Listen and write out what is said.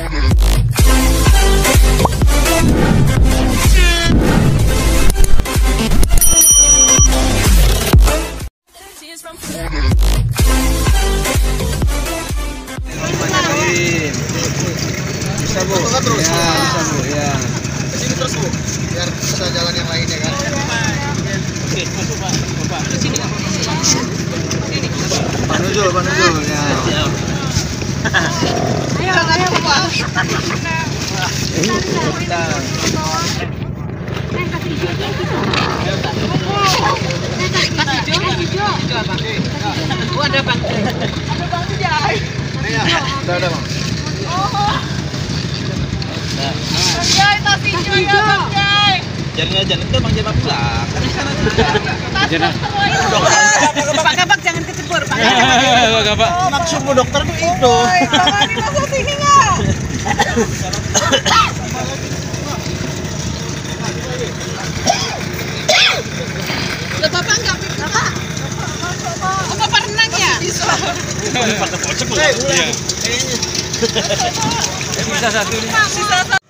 Bisa Bu, terus. Ya, bisa Bu, ya. Kesini terus Bu, biar bisa jalan yang lainnya kan. Oke, masuk Pak. Bapak, ke sini Pak. Sini. Panujul, ya. Siap. Ayo Bapak. Oh, ada Bang. Udah Bang. Jangan itu Bang Jema pulang. Kan di sana juga. Pak Kabak jangan kecebur, Pak. Pak. Maksudmu dokter tuh itu. Bapak dimasuk sini nggak? Udah Bapak nggak? Bapak. Oh, Bapak renang ya? Pakai pocong. Iya. Bisa satu nih. Sisa satu.